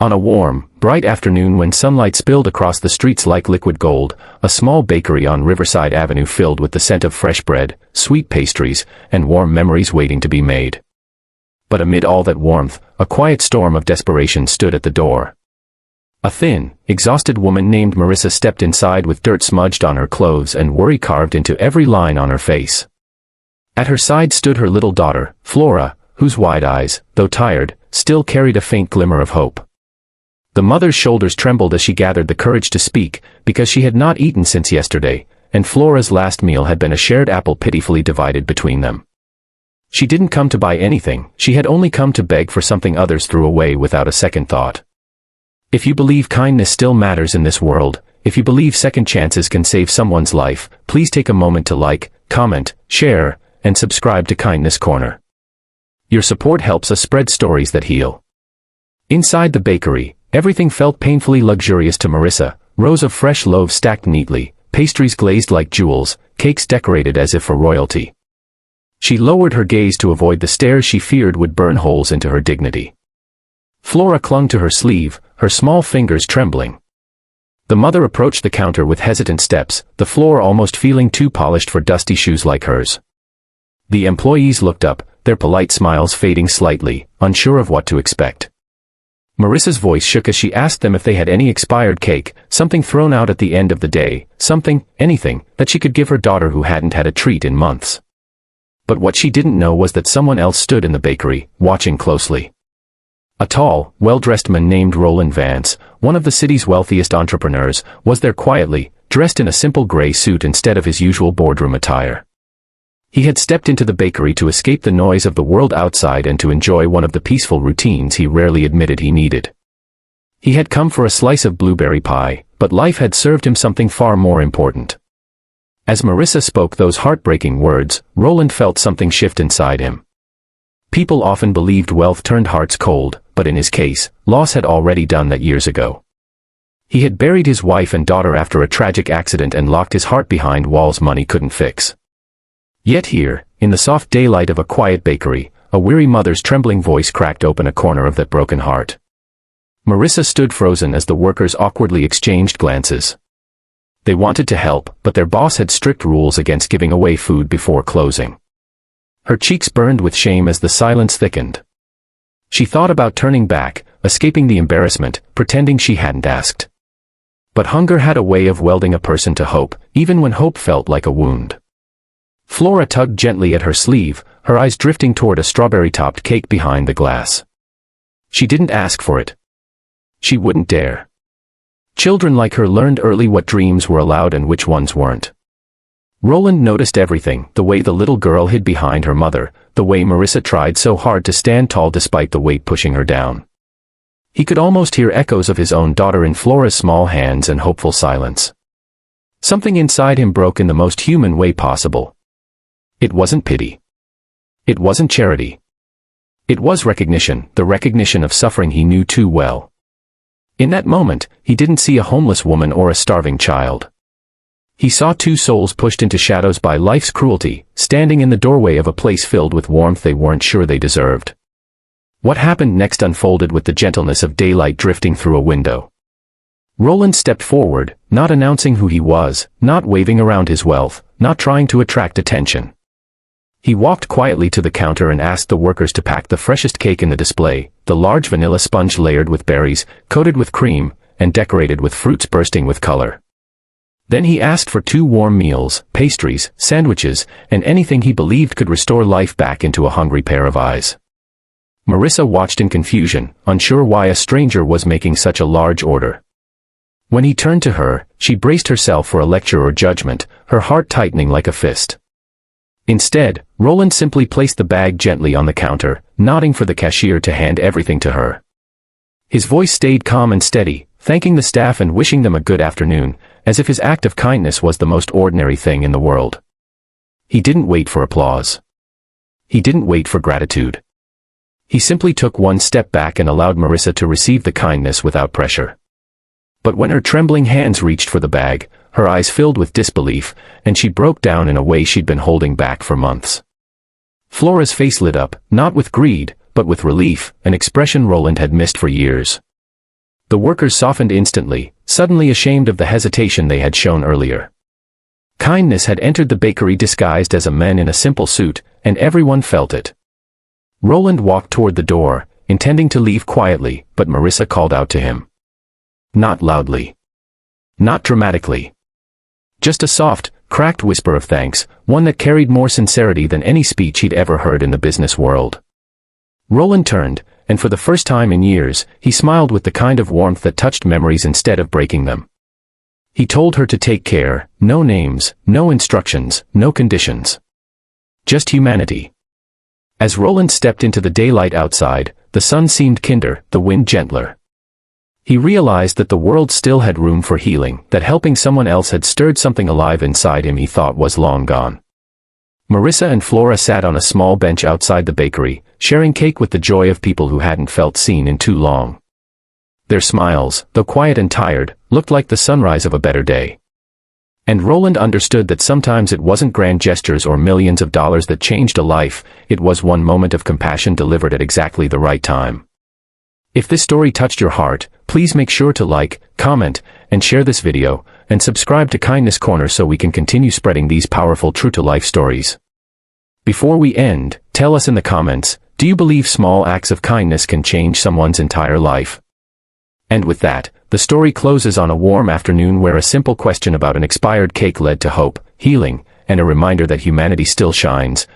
On a warm, bright afternoon when sunlight spilled across the streets like liquid gold, a small bakery on Riverside Avenue filled with the scent of fresh bread, sweet pastries, and warm memories waiting to be made. But amid all that warmth, a quiet storm of desperation stood at the door. A thin, exhausted woman named Marissa stepped inside with dirt smudged on her clothes and worry carved into every line on her face. At her side stood her little daughter, Flora, whose wide eyes, though tired, still carried a faint glimmer of hope. The mother's shoulders trembled as she gathered the courage to speak, because she had not eaten since yesterday, and Flora's last meal had been a shared apple pitifully divided between them. She didn't come to buy anything, she had only come to beg for something others threw away without a second thought. If you believe kindness still matters in this world, if you believe second chances can save someone's life, please take a moment to like, comment, share, and subscribe to Kindness Corner. Your support helps us spread stories that heal. Inside the bakery, everything felt painfully luxurious to Marissa, rows of fresh loaves stacked neatly, pastries glazed like jewels, cakes decorated as if for royalty. She lowered her gaze to avoid the stares she feared would burn holes into her dignity. Flora clung to her sleeve, her small fingers trembling. The mother approached the counter with hesitant steps, the floor almost feeling too polished for dusty shoes like hers. The employees looked up, their polite smiles fading slightly, unsure of what to expect. Marissa's voice shook as she asked them if they had any expired cake, something thrown out at the end of the day, something, anything, that she could give her daughter who hadn't had a treat in months. But what she didn't know was that someone else stood in the bakery, watching closely. A tall, well-dressed man named Roland Vance, one of the city's wealthiest entrepreneurs, was there quietly, dressed in a simple gray suit instead of his usual boardroom attire. He had stepped into the bakery to escape the noise of the world outside and to enjoy one of the peaceful routines he rarely admitted he needed. He had come for a slice of blueberry pie, but life had served him something far more important. As Marissa spoke those heartbreaking words, Roland felt something shift inside him. People often believed wealth turned hearts cold, but in his case, loss had already done that years ago. He had buried his wife and daughter after a tragic accident and locked his heart behind walls money couldn't fix. Yet here, in the soft daylight of a quiet bakery, a weary mother's trembling voice cracked open a corner of that broken heart. Marissa stood frozen as the workers awkwardly exchanged glances. They wanted to help, but their boss had strict rules against giving away food before closing. Her cheeks burned with shame as the silence thickened. She thought about turning back, escaping the embarrassment, pretending she hadn't asked. But hunger had a way of welding a person to hope, even when hope felt like a wound. Flora tugged gently at her sleeve, her eyes drifting toward a strawberry-topped cake behind the glass. She didn't ask for it. She wouldn't dare. Children like her learned early what dreams were allowed and which ones weren't. Roland noticed everything, the way the little girl hid behind her mother, the way Marissa tried so hard to stand tall despite the weight pushing her down. He could almost hear echoes of his own daughter in Flora's small hands and hopeful silence. Something inside him broke in the most human way possible. It wasn't pity. It wasn't charity. It was recognition, the recognition of suffering he knew too well. In that moment, he didn't see a homeless woman or a starving child. He saw two souls pushed into shadows by life's cruelty, standing in the doorway of a place filled with warmth they weren't sure they deserved. What happened next unfolded with the gentleness of daylight drifting through a window. Roland stepped forward, not announcing who he was, not waving around his wealth, not trying to attract attention. He walked quietly to the counter and asked the workers to pack the freshest cake in the display, the large vanilla sponge layered with berries, coated with cream, and decorated with fruits bursting with color. Then he asked for 2 warm meals, pastries, sandwiches, and anything he believed could restore life back into a hungry pair of eyes. Marissa watched in confusion, unsure why a stranger was making such a large order. When he turned to her, she braced herself for a lecture or judgment, her heart tightening like a fist. Instead, Roland simply placed the bag gently on the counter, nodding for the cashier to hand everything to her. His voice stayed calm and steady, thanking the staff and wishing them a good afternoon, as if his act of kindness was the most ordinary thing in the world. He didn't wait for applause. He didn't wait for gratitude. He simply took one step back and allowed Marissa to receive the kindness without pressure. But when her trembling hands reached for the bag, her eyes filled with disbelief, and she broke down in a way she'd been holding back for months. Flora's face lit up, not with greed, but with relief, an expression Roland had missed for years. The workers softened instantly, suddenly ashamed of the hesitation they had shown earlier. Kindness had entered the bakery disguised as a man in a simple suit, and everyone felt it. Roland walked toward the door, intending to leave quietly, but Marissa called out to him. Not loudly. Not dramatically. Just a soft, cracked whisper of thanks, one that carried more sincerity than any speech he'd ever heard in the business world. Roland turned, and for the first time in years, he smiled with the kind of warmth that touched memories instead of breaking them. He told her to take care, no names, no instructions, no conditions. Just humanity. As Roland stepped into the daylight outside, the sun seemed kinder, the wind gentler. He realized that the world still had room for healing, that helping someone else had stirred something alive inside him he thought was long gone. Marissa and Flora sat on a small bench outside the bakery, sharing cake with the joy of people who hadn't felt seen in too long. Their smiles, though quiet and tired, looked like the sunrise of a better day. And Roland understood that sometimes it wasn't grand gestures or millions of dollars that changed a life, it was one moment of compassion delivered at exactly the right time. If this story touched your heart, please make sure to like, comment, and share this video, and subscribe to Kindness Corner so we can continue spreading these powerful true-to-life stories. Before we end, tell us in the comments, do you believe small acts of kindness can change someone's entire life? And with that, the story closes on a warm afternoon where a simple question about an expired cake led to hope, healing, and a reminder that humanity still shines,